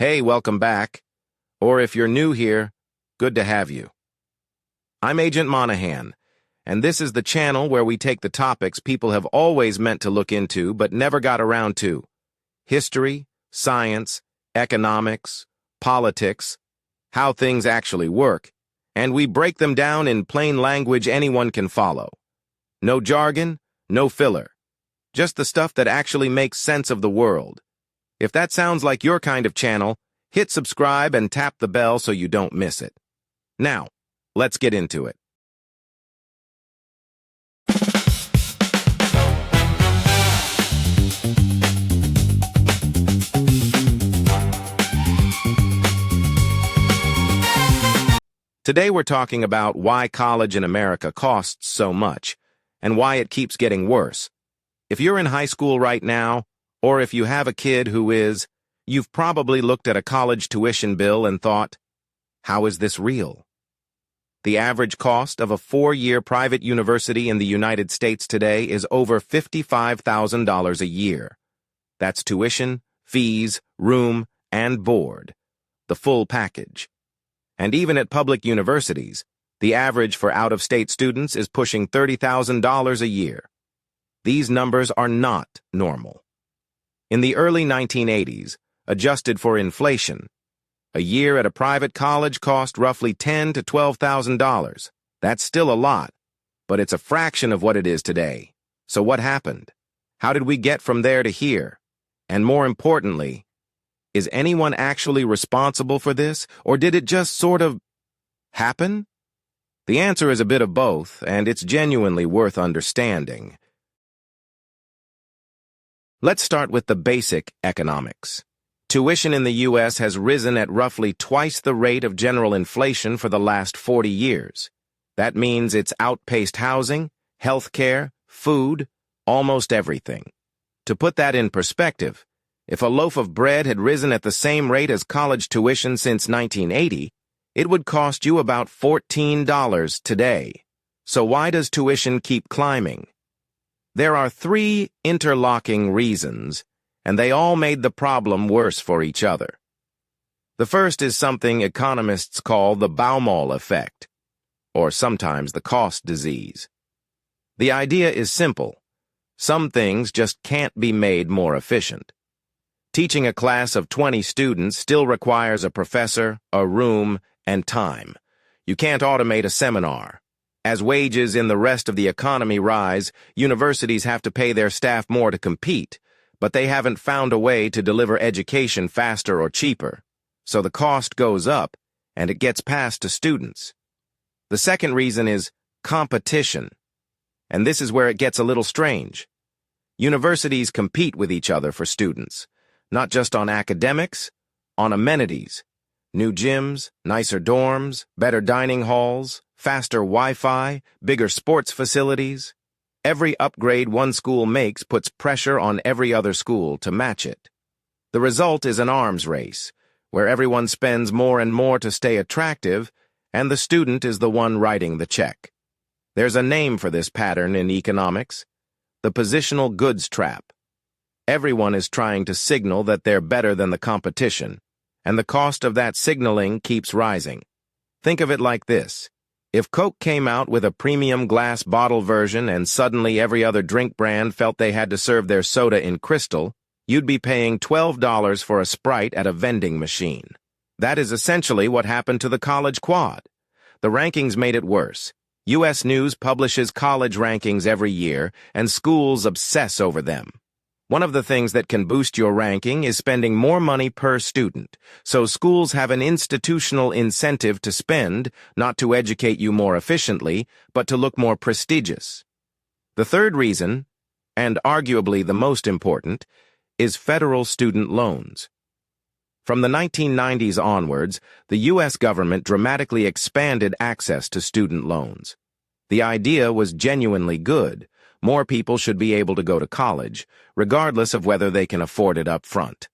Hey, welcome back. Or if you're new here, good to have you. I'm Agent Monahan, and this is the channel where we take the topics people have always meant to look into but never got around to. History, science, economics, politics, how things actually work, and we break them down in plain language anyone can follow. No jargon, no filler. Just the stuff that actually makes sense of the world. If that sounds like your kind of channel, hit subscribe and tap the bell so you don't miss it. Now, let's get into it. Today we're talking about why college in America costs so much, and why it keeps getting worse. If you're in high school right now, or if you have a kid who is, you've probably looked at a college tuition bill and thought, how is this real? The average cost of a 4-year private university in the United States today is over $55,000 a year. That's tuition, fees, room, and board. The full package. And even at public universities, the average for out-of-state students is pushing $30,000 a year. These numbers are not normal. In the early 1980s, adjusted for inflation, a year at a private college cost roughly $10,000 to $12,000. That's still a lot, but it's a fraction of what it is today. So what happened? How did we get from there to here? And more importantly, is anyone actually responsible for this, or did it just sort of happen? The answer is a bit of both, and it's genuinely worth understanding. Let's start with the basic economics. Tuition in the U.S. has risen at roughly twice the rate of general inflation for the last 40 years. That means it's outpaced housing, healthcare, food, almost everything. To put that in perspective, if a loaf of bread had risen at the same rate as college tuition since 1980, it would cost you about $14 today. So why does tuition keep climbing? There are 3 interlocking reasons, and they all made the problem worse for each other. The first is something economists call the Baumol Effect, or sometimes the cost disease. The idea is simple. Some things just can't be made more efficient. Teaching a class of 20 students still requires a professor, a room, and time. You can't automate a seminar. As wages in the rest of the economy rise, universities have to pay their staff more to compete, but they haven't found a way to deliver education faster or cheaper. So the cost goes up, and it gets passed to students. The second reason is competition. And this is where it gets a little strange. Universities compete with each other for students, not just on academics, on amenities. New gyms, nicer dorms, better dining halls, faster Wi-Fi, bigger sports facilities. Every upgrade one school makes puts pressure on every other school to match it. The result is an arms race, where everyone spends more and more to stay attractive, and the student is the one writing the check. There's a name for this pattern in economics: the positional goods trap. Everyone is trying to signal that they're better than the competition, and the cost of that signaling keeps rising. Think of it like this. If Coke came out with a premium glass bottle version and suddenly every other drink brand felt they had to serve their soda in crystal, you'd be paying $12 for a Sprite at a vending machine. That is essentially what happened to the College Quad. The rankings made it worse. U.S. News publishes college rankings every year, and schools obsess over them. One of the things that can boost your ranking is spending more money per student, so schools have an institutional incentive to spend, not to educate you more efficiently, but to look more prestigious. The third reason, and arguably the most important, is federal student loans. From the 1990s onwards, the U.S. government dramatically expanded access to student loans. The idea was genuinely good. More people should be able to go to college, regardless of whether they can afford it up front.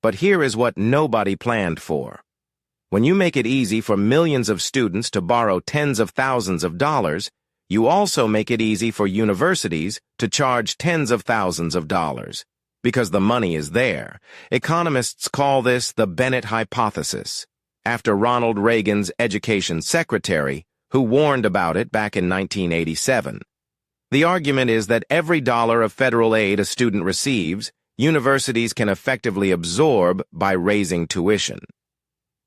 But here is what nobody planned for. When you make it easy for millions of students to borrow tens of thousands of dollars, you also make it easy for universities to charge tens of thousands of dollars. because the money is there. Economists call this the Bennett Hypothesis, after Ronald Reagan's education secretary, who warned about it back in 1987. The argument is that every dollar of federal aid a student receives, universities can effectively absorb by raising tuition.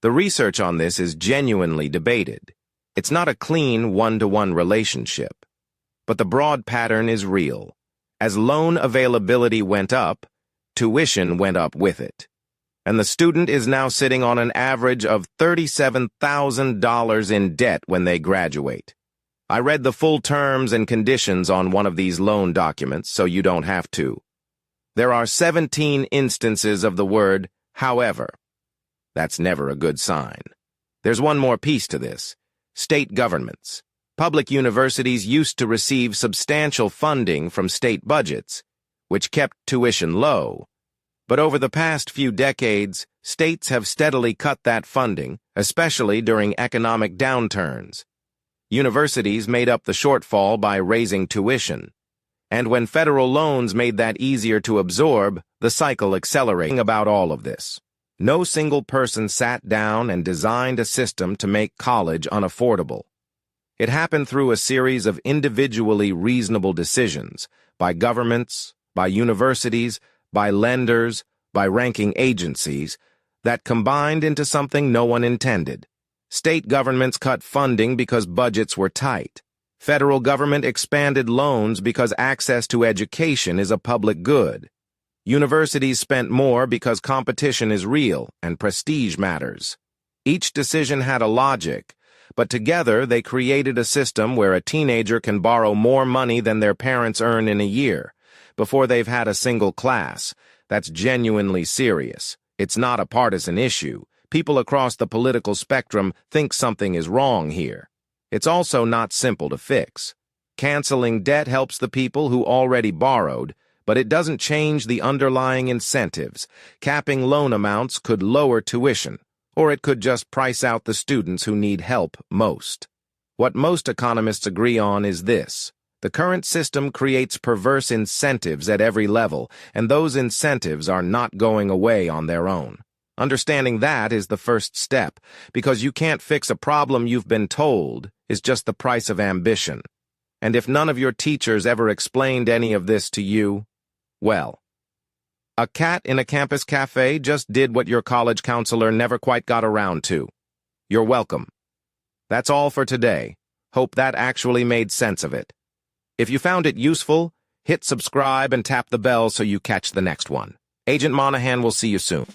The research on this is genuinely debated. It's not a clean one-to-one relationship. But the broad pattern is real. As loan availability went up, tuition went up with it. And the student is now sitting on an average of $37,000 in debt when they graduate. I read the full terms and conditions on one of these loan documents, so you don't have to. There are 17 instances of the word however. That's never a good sign. There's one more piece to this. State governments. Public universities used to receive substantial funding from state budgets, which kept tuition low. But over the past few decades, states have steadily cut that funding, especially during economic downturns. Universities made up the shortfall by raising tuition. And when federal loans made that easier to absorb, the cycle accelerated. About all of this. No single person sat down and designed a system to make college unaffordable. It happened through a series of individually reasonable decisions by governments, by universities, by lenders, by ranking agencies that combined into something no one intended. State governments cut funding because budgets were tight. Federal government expanded loans because access to education is a public good. Universities spent more because competition is real and prestige matters. Each decision had a logic, but together they created a system where a teenager can borrow more money than their parents earn in a year before they've had a single class. That's genuinely serious. It's not a partisan issue. People across the political spectrum think something is wrong here. It's also not simple to fix. Canceling debt helps the people who already borrowed, but it doesn't change the underlying incentives. Capping loan amounts could lower tuition, or it could just price out the students who need help most. What most economists agree on is this. The current system creates perverse incentives at every level, and those incentives are not going away on their own. Understanding that is the first step, because you can't fix a problem you've been told is just the price of ambition. And if none of your teachers ever explained any of this to you, well, a cat in a campus cafe just did what your college counselor never quite got around to. You're welcome. That's all for today. Hope that actually made sense of it. If you found it useful, hit subscribe and tap the bell so you catch the next one. Agent Monahan will see you soon.